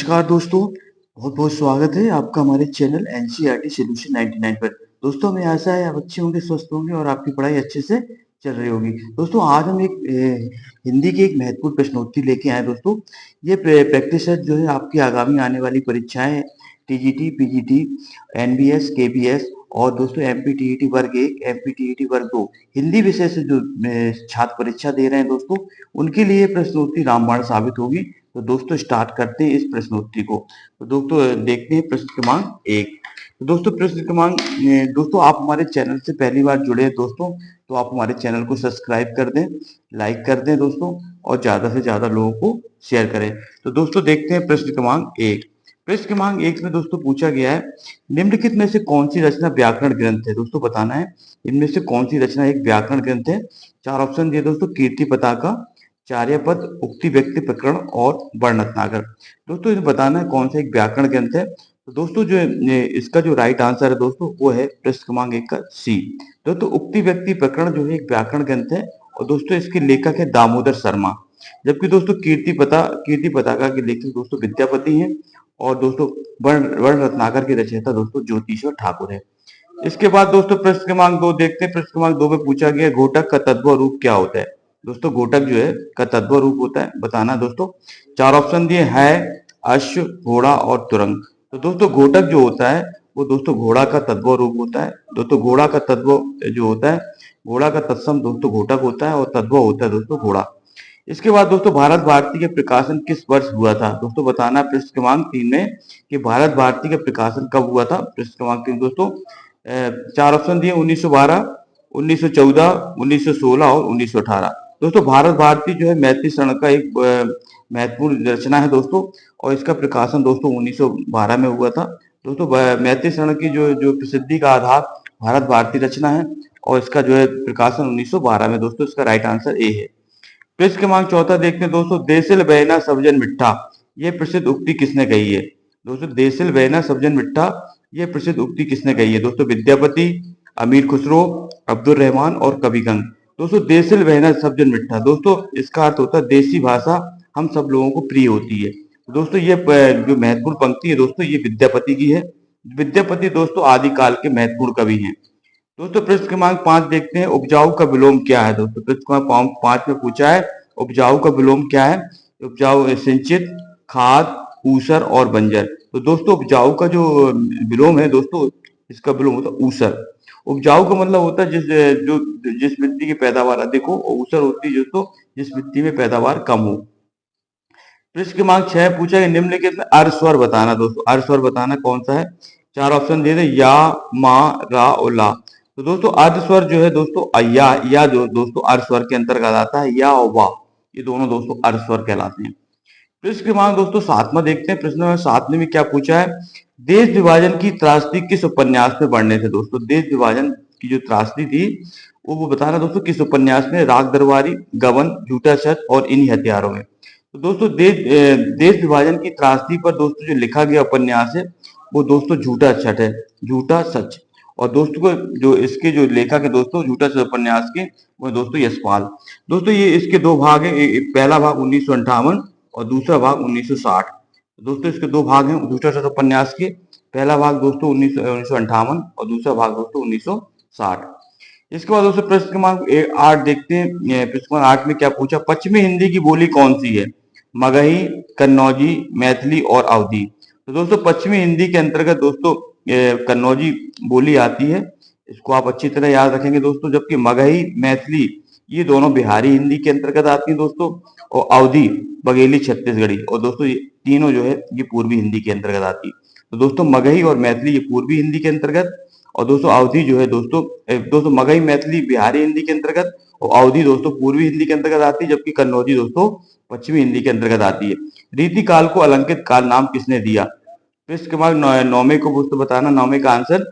नमस्कार दोस्तों, बहुत-बहुत स्वागत है आपका हमारे चैनल एनसीईआरटी सॉल्यूशन 99 पर। दोस्तों हमें आशा है आप अच्छे होंगे, स्वस्थ होंगे और आपकी पढ़ाई अच्छे से चल रही होगी। दोस्तों आज हम एक हिंदी की एक महत्वपूर्ण प्रश्नोत्तरी लेके आए हैं दोस्तों। ये प्रैक्टिस सेट जो है आपकी आगामी आने वाली परीक्षाएँ टीजीटी, पीजीटी, एनबीएस, केबीएस और दोस्तों एमपीटीईटी वर्ग 1, एमपीटीईटी वर्ग 2 हिंदी विषय से जो छात्र परीक्षा दे रहे हैं दोस्तों, उनके लिए प्रश्नोत्तरी रामबाण साबित होगी। तो दोस्तों स्टार्ट करते हैं इस प्रश्नोत्तरी को। तो दोस्तों देखते हैं प्रश्न क्रमांक 1। तो दोस्तों प्रश्न क्रमांक दोस्तों आप हमारे चैनल से पहली बार जुड़े हैं दोस्तों, तो आप हमारे चैनल को सब्सक्राइब कर दें, लाइक कर दें दोस्तों और ज्यादा से ज्यादा लोगों को शेयर करें। तो दोस्तों देखते हैं प्रश्न क्रमांक 1। प्रश्न क्रमांक 1 में दोस्तों पूछा गया है, निम्नलिखित में से कौन सी रचना व्याकरण ग्रंथ है। दोस्तों बताना है इनमें से कौन सी रचना एक व्याकरण ग्रंथ है। 4 ऑप्शन दिए दोस्तों, कीर्ति पताका, चार्यपद, उक्ति व्यक्ति प्रकरण और वर्णरत्नाकर। दोस्तों इन्हें बताना है कौन सा एक व्याकरण ग्रंथ है। तो दोस्तों जो इसका जो राइट आंसर है दोस्तों वो है प्रश्न क्रमांक 1 का सी। दोस्तों उक्ति व्यक्ति प्रकरण जो है एक व्याकरण ग्रंथ है और दोस्तों इसके लेखक है दामोदर शर्मा। जबकि दोस्तों कीर्ति पताका के लेखक दोस्तों विद्यापति हैं और दोस्तों वर्ण रत्नाकर के रचयिता दोस्तों ज्योतिषवर ठाकुर है। इसके बाद दोस्तों प्रश्न क्रमांक 2 देखते हैं। प्रश्न क्रमांक 2 में पूछा गया घोटक का तद्भव रूप क्या होता है। दोस्तों घोटक जो है का तद्भव रूप होता है, बताना दोस्तों। 4 ऑप्शन दिए है, अश्व, घोड़ा और तुरंग। तो दोस्तों घोटक जो होता है वो दोस्तों घोड़ा का तद्भव रूप होता है। दोस्तों घोड़ा का तद्भव जो होता है, घोड़ा का तत्सम दोस्तों घोटक होता है और तद्भव होता है दोस्तों घोड़ा। इसके बाद दोस्तों भारत भारती का प्रकाशन किस वर्ष हुआ था। दोस्तों बताना प्रश्न क्रमांक 3 में कि भारत भारती का प्रकाशन कब हुआ था। प्रश्न क्रमांक 3 दोस्तों 4 ऑप्शन दिए, 1912, 1914, 1916 और 1918। दोस्तों भारत भारती जो है मैथिली शरण का एक महत्वपूर्ण रचना है दोस्तों और इसका प्रकाशन दोस्तों 1912 में हुआ था। दोस्तों मैथिली शरण की जो प्रसिद्धि का आधार भारत भारती रचना है और इसका जो है प्रकाशन 1912 में। दोस्तों इसका राइट आंसर ए है। प्रश्न क्रमांक 4 देखते हैं दोस्तों, देसिल बहना सबजन मिठा, ये प्रसिद्ध उक्ति किसने कही है। दोस्तों देसिल बहना सबजन मिठा ये प्रसिद्ध उक्ति किसने कही है। दोस्तों विद्यापति, अमीर खुसरो, अब्दुल रहमान और कविगंग। दोस्तों देसिल बहना सबजन मिठा, दोस्तों इसका अर्थ होता है देसी भाषा हम सब लोगों को प्रिय होती है। दोस्तों ये जो महत्वपूर्ण पंक्ति है दोस्तों ये विद्यापति की है। विद्यापति दोस्तों आदिकाल के महत्वपूर्ण कवि हैं। दोस्तों प्रश्न क्रमांक 5 देखते हैं, उपजाऊ का विलोम क्या है। दोस्तों प्रश्न क्रमांक 5 में पूछा है उपजाऊ का विलोम क्या है। उपजाऊ सिंचित, खाद, ऊसर और बंजर। तो दोस्तों उपजाऊ का जो विलोम है दोस्तों इसका विलोम होता है ऊसर। उपजाऊ का मतलब होता है जिस मिट्टी की पैदावार अधिक हो और ऊसर होती है दोस्तों जिस मिट्टी में पैदावार कम हो। प्रश्न क्रमांक 6 पूछा है, निम्नलिखित में अर्ध स्वर बताना। दोस्तों अर्ध स्वर बताना कौन सा है। 4 ऑप्शन दे दे, या, मा, रा और ला। तो दोस्तों अर्ध स्वर जो है दोस्तों या जो दोस्तों अर्ध स्वर के अंतर्गत आता है, या और वा, ये दोनों दोस्तों अर्ध स्वर कहलाते हैं। प्रश्न क्रमांक दोस्तों 7वां देखते हैं। प्रश्न नंबर 7 में क्या पूछा है, देश विभाजन की त्रासदी किस उपन्यास में वर्णित है। दोस्तों देश विभाजन की जो त्रासदी थी वो बताना दोस्तों किस उपन्यास में, राग दरबारी, गबन, झूठा सच और इन्हीं हथियारों में। तो दोस्तों देश विभाजन की त्रासदी पर दोस्तों जो लिखा गया उपन्यास है वो दोस्तों झूठा सच है, झूठा सच। और दोस्तों को जो इसके जो लेखक है दोस्तों झूठा सच उपन्यास के वो दोस्तों यशपाल। दोस्तों ये इसके दो भाग है, पहला भाग 1958 और दूसरा भाग 1960। दोस्तों इसके दो भाग हैं झूठा सच उपन्यास के, पहला भाग दोस्तों 1958 और दूसरा भाग दोस्तों 1960। इसके बाद दोस्तों प्रश्न क्रमांक 8 देखते हैं। प्रश्न क्रमांक 8 में क्या पूछा, पश्चिमी हिंदी की बोली कौन सी है। मगही, कन्नौजी, मैथिली और अवधी। तो दोस्तों पश्चिमी हिंदी के अंतर्गत दोस्तों कन्नौजी बोली आती है, इसको आप अच्छी तरह याद रखेंगे दोस्तों। जबकि मगही, मैथिली ये दोनों बिहारी हिंदी के अंतर्गत आती हैं दोस्तों और अवधी बघेली छत्तीसगढ़ी और दोस्तों ये तीनों जो है ये पूर्वी हिंदी के अंतर्गत आती है। तो दोस्तों मगही और मैथिली ये पूर्वी हिंदी के अंतर्गत और दोस्तों अवधी जो है दोस्तों मगही मैथिली बिहारी हिंदी के अंतर्गत और अवधी दोस्तों पूर्वी हिंदी के अंतर्गत आती है। जबकि कन्नौजी दोस्तों पश्चिमी हिंदी के अंतर्गत आती है। रीति काल को अलंकृत काल नाम किसने दिया। प्रश्न क्रमांक 9 को दोस्तों बताना, 9 का आंसर,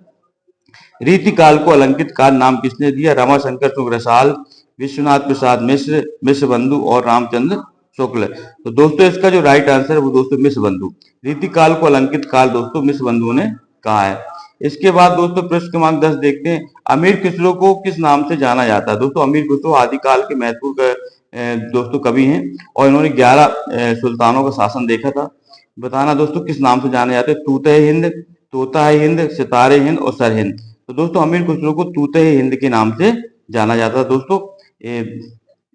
रीति काल को अलंकृत काल नाम किसने दिया, रमाशंकर शुक्ल, विश्वनाथ प्रसाद मिश्र, मिश्र बंधु और रामचंद्र शुक्ल। तो दोस्तों इसका जो राइट आंसर है वो दोस्तों मिश्र बंधु, रीति काल को अलंकृत काल दोस्तों मिश्र बंधु ने कहा है। इसके बाद दोस्तों प्रश्न क्रमांक 10 देखते हैं, अमीर खुसरो को किस नाम से जाना जाता है। दोस्तों अमीर खुसरो आदिकाल के महत्वपूर्ण दोस्तों कवि हैं और इन्होंने 11 सुल्तानों का शासन देखा था। बताना दोस्तों किस नाम से जाने जाते हैं? तूते हिंद, तोता है हिंद, सितारे हिंद और सर हिंद। तो दोस्तों अमीर खुसरो को तूते हिंद के नाम से जाना जाता है दोस्तों। ए,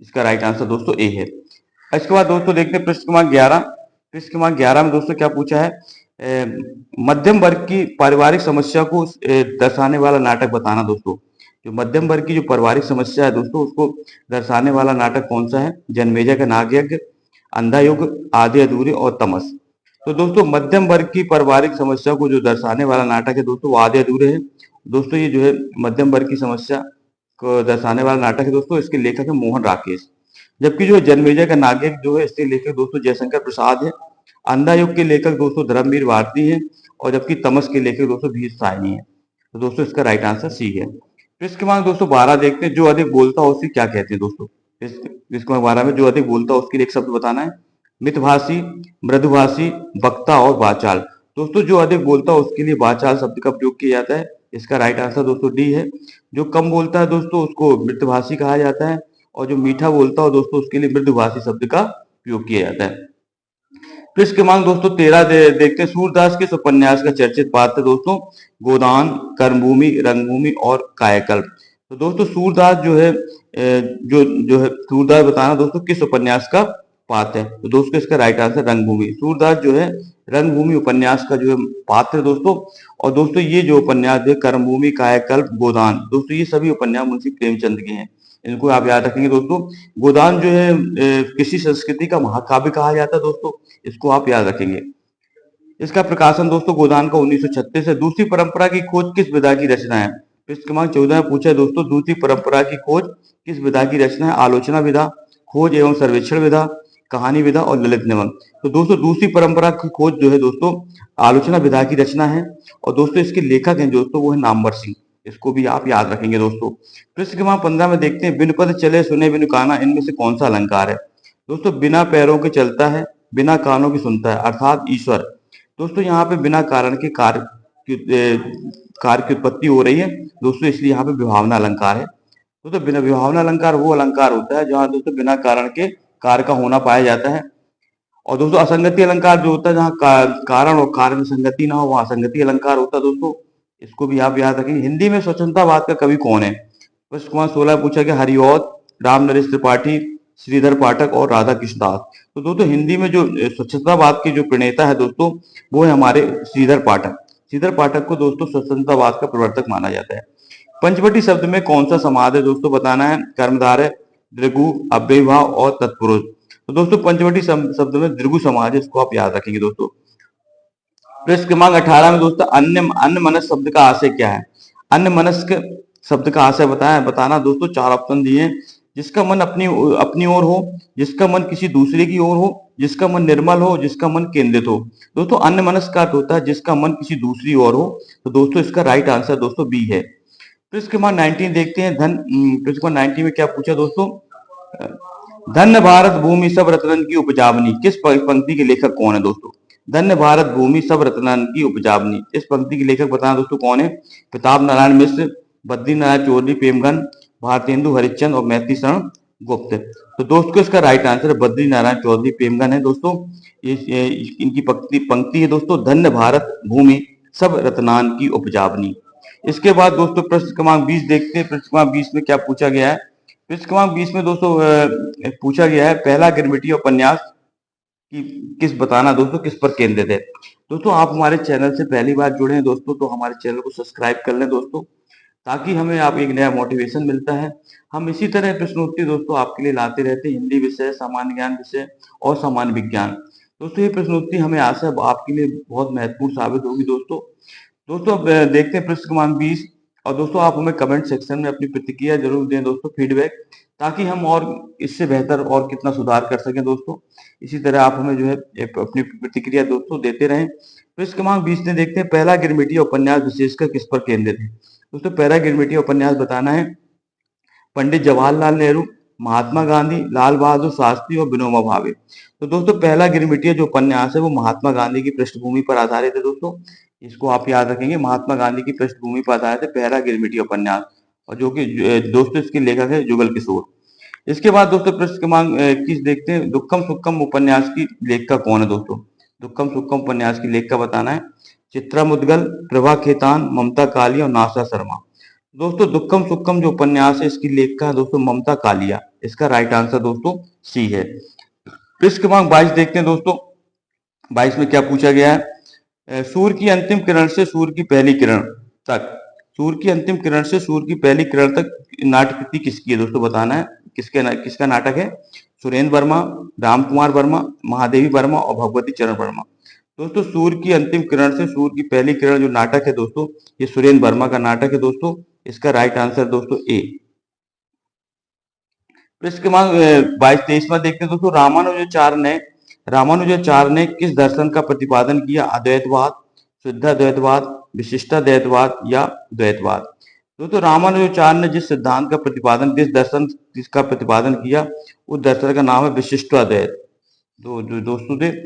इसका राइट आंसर दोस्तों ए है। इसके बाद दोस्तों देखते हैं पृष्ठ क्रमांक 11। पृष्ठ क्रमांक 11 में दोस्तों क्या पूछा है? मध्यम वर्ग की पारिवारिक समस्या को दर्शाने वाला नाटक बताना दोस्तों। जो मध्यम वर्ग की जो पारिवारिक समस्या है दोस्तों, उसको दर्शाने वाला नाटक कौन सा है? जन्मेजय का नागयज्ञ, अंधा युग, आधे अधूरे और तमस। तो दोस्तों मध्यम वर्ग की पारिवारिक समस्या को जो दर्शाने वाला नाटक है दोस्तों, वो आधे अधूरे है। दोस्तों ये जो है मध्यम वर्ग की समस्या को दर्शाने वाला नाटक है दोस्तों, इसके लेखक है मोहन राकेश। जबकि जो जन्मेजय का नागयज्ञ जो है, इसके लेखक दोस्तों जयशंकर प्रसाद है। अंधा युग के लेखक दोस्तों धर्मवीर भारती है। और जबकि तमस के लेखक दोस्तों भीष्म साहनी है। तो दोस्तों इसका राइट आंसर सी है। पृष्ठ क्रमांक दोस्तों 12 देखते हैं। जो अधिक बोलता हो उसकी क्या कहते हैं दोस्तों? पृष्ठ क्रमांक 12 में जो अधिक बोलता हो उसके लिए एक शब्द बताना है। मितभाषी, मृदुभाषी, वक्ता और वाचाल। दोस्तों जो अधिक बोलता है उसके लिए वाचाल शब्द का प्रयोग किया जाता है। इसका राइट आंसर दोस्तों डी है। जो कम बोलता है दोस्तों उसको मृतभाषी कहा जाता है। और जो मीठा बोलता हो दोस्तों उसके लिए मृदुभाषी शब्द का प्रयोग किया जाता है। पृष्ठ क्रमांक दोस्तों 13 देखते हैं। सूरदास के इस उपन्यास का चर्चित पात्र दोस्तों गोदान, कर्मभूमि, रंगभूमि और कायाकल्प। तो दोस्तों सूरदास जो है जो है सूरदास बताना दोस्तों किस उपन्यास का पात्र है? तो दोस्तों इसका राइट आंसर रंगभूमि। सूरदास जो है रंगभूमि उपन्यास का जो है पात्र है दोस्तों। और दोस्तों ये जो उपन्यास है कर्मभूमि, कायाकल्प, गोदान, दोस्तों ये सभी उपन्यास मुंशी प्रेमचंद के हैं। इनको आप याद रखेंगे दोस्तों। गोदान जो है किसी संस्कृति का महाकाव्य कहा जाता है दोस्तों, इसको आप याद रखेंगे। इसका प्रकाशन दोस्तों गोदान का 1936 है। दूसरी परंपरा की खोज किस विधा की रचना है? पृष्ठ क्रमांक 14 में पूछा है दोस्तों दूसरी परंपरा की खोज किस विधा की रचना है? आलोचना विधा, खोज एवं सर्वेक्षण विधा, कहानी विधा और ललित निबंध। तो दोस्तों दूसरी परंपरा की खोज जो है दोस्तों आलोचना विधा की रचना है। और दोस्तों इसके लेखक हैं दोस्तों वो है नामवर सिंह। इसको भी आप याद रखेंगे दोस्तों। पृष्ठ क्रमांक 15 में देखते हैं। बिन पद चले सुने बिनु काना, इनमें से कौन सा अलंकार है? दोस्तों बिना पैरों के चलता है, बिना कानों के सुनता है, अर्थात ईश्वर। दोस्तों यहाँ पे बिना कारण के कार्य की उत्पत्ति हो रही है दोस्तों, इसलिए यहाँ पे विभावना अलंकार है। दोस्तों बिना विभावना अलंकार वो अलंकार होता है जहाँ दोस्तों बिना कारण के कार्य का होना पाया जाता है। और दोस्तों असंगति अलंकार जो होता है जहाँ कारण और कार्य में संगति ना हो, वहाँ असंगति अलंकार होता है दोस्तों। इसको भी आप याद रखेंगे। हिंदी में स्वतंत्रतावाद का कवि कौन है? प्रश्न क्रमांक 16 पूछा गया। हरिऔध, राम नरेश त्रिपाठी, श्रीधर पाठक और राधा कृष्ण दास। तो दोस्तों हिंदी में जो स्वतंत्रतावाद के जो प्रणेता है दोस्तों वो है हमारे श्रीधर पाठक। श्रीधर पाठक को दोस्तों स्वतंत्रतावाद का प्रवर्तक माना जाता है। पंचवटी शब्द में कौन सा समाज है दोस्तों बताना है। कर्मधारय, दृगु, अव्ययीभाव और तत्पुरुष। तो दोस्तों पंचवटी शब्द में दृगु समाज है, इसको आप याद रखेंगे दोस्तों। पृष्ठ क्रमांक 18 में दोस्तों अन्य मनस शब्द का आशय क्या है? अन्य मनस्क शब्द का आशय बताना दोस्तों। चार ऑप्शन दिए हैं। जिसका मन अपनी अपनी ओर हो, जिसका मन किसी दूसरे की ओर हो, जिसका मन निर्मल हो, जिसका मन केंद्रित हो। दोस्तों अन्य मनस्क का अर्थ होता है जिसका मन किसी दूसरी ओर हो। तो दोस्तों इसका राइट आंसर दोस्तों बी है। पृष्ठ क्रमांक 19 देखते हैं। पृष्ठ क्रमांक 19 में क्या पूछा दोस्तों? धन्य भारत भूमि सब रत्नन की उपजावनी। किस पंक्ति के लेखक कौन है दोस्तों? धन्य भारत भूमि सब रत्नन की उपजावनी, इस पंक्ति के लेखक बताना दोस्तों कौन है? प्रताप नारायण मिश्र, बद्री नारायण चौधरी प्रेमगन, भारतेंदु हरिश्चंद्र और मैत्री शरण गुप्त। तो दोस्तों इसका राइट आंसर बद्री नारायण चौधरी प्रेमगन है दोस्तों। ये इनकी पंक्ति है दोस्तों। धन्य भारत भूमि सब रत्नान की उपजावनी। इसके बाद दोस्तों प्रश्न क्रमांक 20 देखते हैं। प्रश्न क्रमांक 20 में क्या पूछा गया है? प्रश्न क्रमांक 20 में दोस्तों पूछा गया है पहला गिरमिटिया उपन्यास की किस बताना दोस्तों किस पर केंद्रित है। दोस्तों आप हमारे चैनल से पहली बार जुड़े हैं दोस्तों तो हमारे चैनल को सब्सक्राइब कर लें दोस्तों, ताकि हमें आप एक नया मोटिवेशन मिलता है। हम इसी तरह प्रश्नोत्तरी दोस्तों आपके लिए लाते रहते हैं, हिंदी विषय, सामान्य ज्ञान विषय और सामान्य विज्ञान। दोस्तों ये प्रश्नोत्तरी हमें आशा है आपके लिए बहुत महत्वपूर्ण साबित होगी दोस्तों। दोस्तों अब देखते हैं प्रश्न क्रमांक 20। और दोस्तों आप हमें कमेंट सेक्शन में अपनी प्रतिक्रिया जरूर दें दोस्तों, फीडबैक, ताकि हम और इससे बेहतर और कितना सुधार कर सकें दोस्तों। इसी तरह आप हमें जो है अपनी प्रतिक्रिया दोस्तों देते रहें। प्रश्न क्रमांक 20 में देखते हैं पहला गिरमिटिया उपन्यास विशेषकर किस पर केंद्रित है। दोस्तों पहला गिरमिटिया उपन्यास बताना है पंडित जवाहरलाल नेहरू, महात्मा गांधी, लाल बहादुर शास्त्री और विनोबा भावे। तो दोस्तों पहला गिरमिटिया जो उपन्यास है वो महात्मा गांधी की पृष्ठभूमि पर आधारित है दोस्तों, इसको आप याद रखेंगे। महात्मा गांधी की पृष्ठभूमि पर आधारित है पहला गिरमिटिया उपन्यास, और जो कि दोस्तों इसके लेखक है जुगल किशोर। इसके बाद दोस्तों प्रश्न क्रमांक 21 देखते हैं दुक्कम सुक्कम उपन्यास की लेखिका कौन है दोस्तों। दुक्कम सुक्कम उपन्यास की लेखिका बताना है। चित्रा मुद्गल, प्रभा खेतान, ममता कालिया और नासा शर्मा। दोस्तों दुक्कम सुक्कम जो उपन्यास है इसकी लेखिका है दोस्तों ममता कालिया। इसका राइट आंसर दोस्तों सी है। पृष्ठ क्रमांक 22 देखते हैं दोस्तों। 22 में क्या पूछा गया है? सूर्य की अंतिम किरण से सूर्य की पहली किरण तक, सूर्य की अंतिम किरण से सूर्य की पहली किरण तक नाटक कृति किसकी है दोस्तों बताना है। किसका नाटक है? सुरेंद्र वर्मा, राम कुमार वर्मा, महादेवी वर्मा और भगवती चरण वर्मा। दोस्तों सूर्य की अंतिम किरण से सूर्य की पहली किरण जो नाटक है दोस्तों, ये सुरेंद्र वर्मा का नाटक है दोस्तों। इसका राइट आंसर दोस्तों ए। पृष्ठ क्रमांक 22-23 में देखते हैं दोस्तों। रामानुजाचार्य ने किस दर्शन का प्रतिपादन किया? अद्वैतवाद, शुद्धाद्वैतवाद, विशिष्टाद्वैतवाद या द्वैतवाद। दोस्तों रामानुजाचार्य ने जिस सिद्धांत का प्रतिपादन, जिस दर्शन का प्रतिपादन किया, उस दर्शन का नाम है विशिष्टाद्वैत। दोस्तों से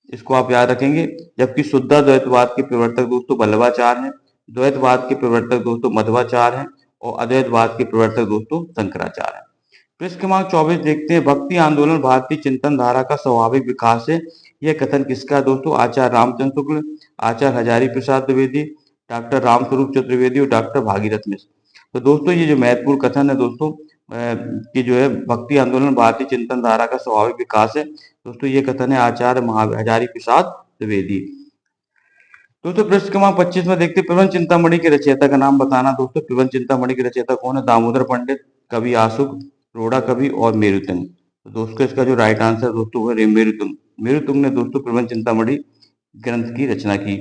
इसको आप याद रखेंगे। जबकि शुद्धाद्वैतवाद के प्रवर्तक दोस्तों वल्लभाचार्य हैं, द्वैतवाद के प्रवर्तक दोस्तों मध्वाचार्य हैं और अद्वैतवाद के प्रवर्तक दोस्तों शंकराचार्य हैं। पृष्ठ क्रमांक 24 देखते हैं। भक्ति आंदोलन भारतीय चिंतन धारा का स्वाभाविक विकास है, यह कथन किसका दोस्तों? आचार्य रामचंद्र शुक्ल, आचार्य हजारी प्रसाद द्विवेदी, डॉक्टर रामस्वरूप चतुर्वेदी और डॉक्टर भागीरथ मिश्र। तो दोस्तों ये जो महत्वपूर्ण कथन है दोस्तों कि जो है भक्ति आंदोलन भारतीय चिंतन धारा का स्वाभाविक विकास है, दोस्तों ये कथन है आचार्य हजारी प्रसाद द्विवेदी। दोस्तों पृष्ठ क्रमांक 25 में देखते हैं। प्रबंध चिंतामणि के रचयिता का नाम बताना दोस्तों। प्रबंध चिंतामणि के रचयिता कौन है? दामोदर पंडित, कवि आशुक, रोड़ा कवि और मेरुतंग। तो दोस्तों इसका जो राइट आंसर दोस्तों वो है मेरुतंग। मेरुतंग ने दोस्तों प्रबंध चिंतामणि ग्रंथ की रचना की।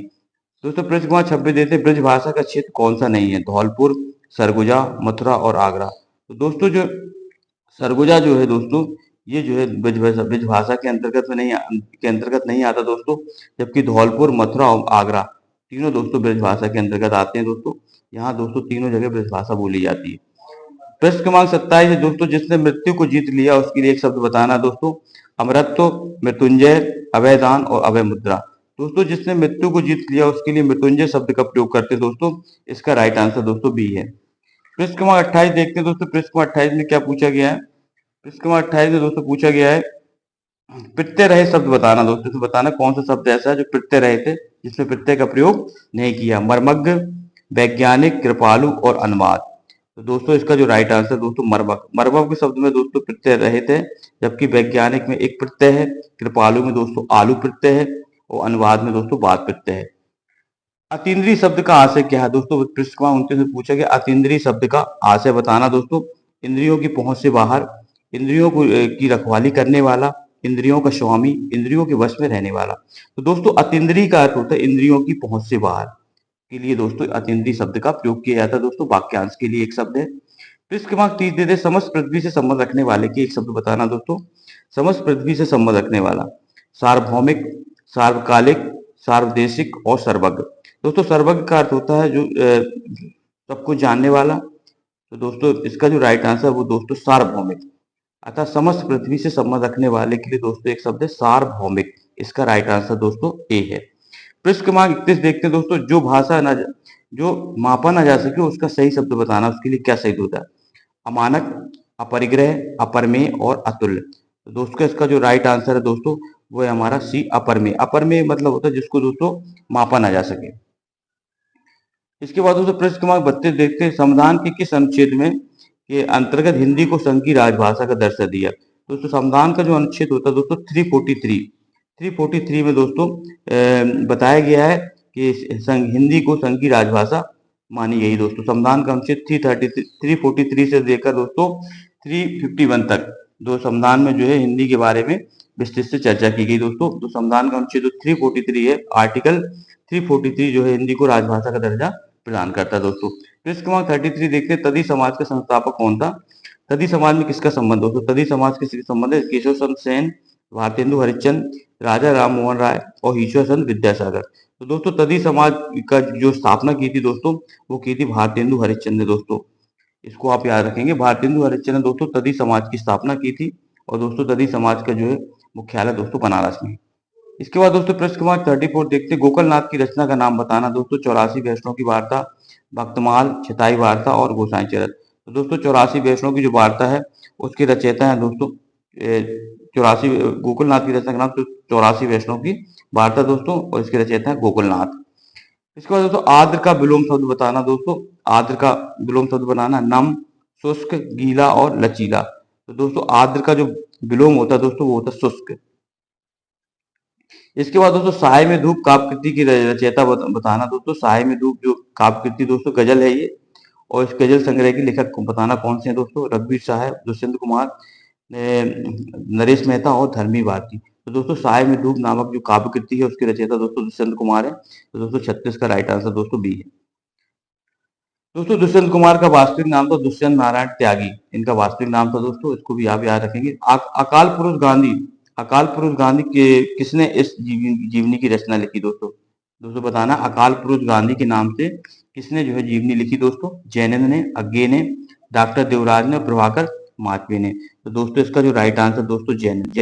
दोस्तों पृष्ठ क्रमांक 26 देते हैं। ब्रज भाषा का क्षेत्र कौन सा नहीं है? धौलपुर, सरगुजा, मथुरा और आगरा। तो दोस्तों जो सरगुजा जो है दोस्तों, ये जो है ब्रज भाषा के अंतर्गत नहीं आता दोस्तों। जबकि धौलपुर, मथुरा और आगरा तीनों दोस्तों ब्रज भाषा के अंतर्गत आते हैं दोस्तों। यहाँ दोस्तों तीनों जगह ब्रज भाषा बोली जाती है। प्रश्न क्रमांक 27 है दोस्तों। जिसने मृत्यु को जीत लिया उसके लिए एक शब्द बताना दोस्तों। अमरत्व, मृत्युंजय, अभयदान और अभय मुद्रा। दोस्तों जिसने मृत्यु को जीत लिया उसके लिए मृत्युंजय शब्द का प्रयोग करते हैं दोस्तों। इसका राइट आंसर दोस्तों बी है। पृष्ठ क्रमांक 28 देखते हैं दोस्तों। पृष्ठ क्रमांक 28 में क्या पूछा गया है? पृष्ठ क्रमांक 28 में दोस्तों पूछा गया है प्रत्यय रहित शब्द बताना दोस्तों। तो बताना कौन सा शब्द ऐसा है जो प्रत्यय रहित है, जिसमें प्रत्यय का प्रयोग नहीं किया। मर्मज्ञ, वैज्ञानिक, कृपालु और अनुवाद। तो दोस्तों इसका जो राइट आंसर दोस्तों मर्मज्ञ। मर्मज्ञ के शब्द में दोस्तों प्रत्यय रहित है, जबकि वैज्ञानिक में एक प्रत्यय है, कृपालु में दोस्तों आलू प्रत्यय है और अनुवाद में दोस्तों बाद प्रत्यय है। अतीन्द्रिय शब्द का आशय क्या है दोस्तों? पृष्ठ क्रमांक 29 में पूछा गया अतीन्द्रिय शब्द का आशय बताना दोस्तों। इंद्रियों की पहुंच से बाहर, इंद्रियों को की रखवाली करने वाला, इंद्रियों का स्वामी, इंद्रियों के वश में रहने वाला। तो दोस्तों अतीन्द्रिय का अर्थ होता है इंद्रियों की पहुंच से बाहर के लिए दोस्तों अतीन्द्रिय शब्द का प्रयोग किया जाता है दोस्तों। वाक्यांश के लिए एक शब्द है। पृष्ठ क्रमांक 30 दे समस्त पृथ्वी से संबंध रखने वाले की एक शब्द बताना दोस्तों। समस्त पृथ्वी से संबंध रखने वाला। सार्वभौमिक, सार्वकालिक, सार्वदेशिक और सर्वज्ञ। दोस्तों सर्वज्ञ का अर्थ होता है जो सब कुछ जानने वाला। तो दोस्तों इसका जो राइट आंसर वो दोस्तों सार्वभौमिक। अतः समस्त पृथ्वी से संबंध रखने वाले के लिए दोस्तों एक शब्द है सार्वभौमिक। इसका राइट आंसर दोस्तों ए है। पृष्ठ क्रमांक 31 देखते हैं दोस्तों। जो मापा ना जा सके उसका सही शब्द बताना, उसके लिए क्या सही होता है? अमानक, अपरिग्रह, अपरमेय और अतुल्य। तो दोस्तों इसका जो राइट आंसर है दोस्तों वो है हमारा सी अपरमेय। अपरमेय मतलब होता है जिसको दोस्तों मापा ना जा सके। इसके बाद दोस्तों पृष्ठ क्रमांक 32 देखते हैं। संविधान के किस अनुच्छेद में के अंतर्गत हिंदी को संघ की राजभाषा का दर्जा दिया? दोस्तों संविधान का जो अनुच्छेद होता है दोस्तों 343 में दोस्तों बताया गया है कि हिंदी को संघ की राजभाषा मानी गई दोस्तों। संविधान का अनुच्छेद 343 से लेकर दोस्तों 351 तक दो संविधान में जो है हिंदी के बारे में विस्तृत से चर्चा की गई दोस्तों। तो संविधान का अनुच्छेद 343 है, आर्टिकल 343 जो है हिंदी को राजभाषा का दर्जा प्रदान करता है दोस्तों। पृष्ठ क्रमांक 33 देखते हैं। तदी समाज का संस्थापक कौन था? तदी समाज में किसका संबंध दोस्तों? तदी समाज किसके संबंध है? केशव चंद्र सेन, भारतेंदु हरिश्चंद्र, राजा राम मोहन राय और ईश्वर चंद्र विद्यासागर। तो दोस्तों तदी समाज का जो स्थापना की थी दोस्तों वो की थी भारतेंदु हरिश्चंद्र ने दोस्तों। इसको आप याद रखेंगे। भारतेंदु हरिश्चंद्र ने दोस्तों तदी समाज की स्थापना की थी और दोस्तों तदी समाज का जो है मुख्यालय दोस्तों बनारस में। इसके बाद दोस्तों पृष्ठ क्रमांक 34 देखते हैं। गोकलनाथ की रचना का नाम बताना दोस्तों। 84 वैष्णव की वार्ता, भक्तमाल, छिताई वार्ता और गोसाई चरित। तो दोस्तों 84 वैष्णव की जो वार्ता है उसके रचयिता है दोस्तों 84 गोकुलनाथ की रचना का नाम 84 वैष्णव की वार्ता दोस्तों, और इसके रचयिता है गोकुलनाथ। इसके बाद दोस्तों आर्द्र का विलोम शब्द बताना दोस्तों, आर्द्र का विलोम शब्द बनाना नम, शुष्क, गीला और लचीला। तो दोस्तों आर्द्र का जो विलोम होता है दोस्तों वो होता है शुष्क। इसके बाद दोस्तों सहाय में धूप काव्य कृति की रचयिता बताना दोस्तों, सहाय में धूप जो काव्य कृति दोस्तों गजल है ये, और इस गजल संग्रह के लेखक को बताना कौन से हैं दोस्तों, रघुवीर साहब, दुष्यंत कुमार, नरेश मेहता और धर्मी भारती। तो दोस्तों सहाय में धूप नामक जो काव्य कृति है उसके रचयिता दोस्तों दुष्यंत कुमार है। तो दोस्तों 36 का राइट आंसर दोस्तों बी है। दोस्तों दुष्यंत कुमार का वास्तविक नाम था दुष्यंत नारायण त्यागी, इनका वास्तविक नाम था दोस्तों, इसको भी आप याद रखेंगे। अकाल पुरुष गांधी, अकाल पुरुष गांधी के किसने इस जीवनी की रचना लिखी दोस्तों, दोस्तों बताना अकाल पुरुष गांधी के नाम से किसने जो है जीवनी लिखी दोस्तों, जैनंद ने, अज्ञे ने, डॉक्टर देवराज ने, प्रभाकर माचवे ने। तो दोस्तों इसका जो राइट आंसर दोस्तों जैनंद।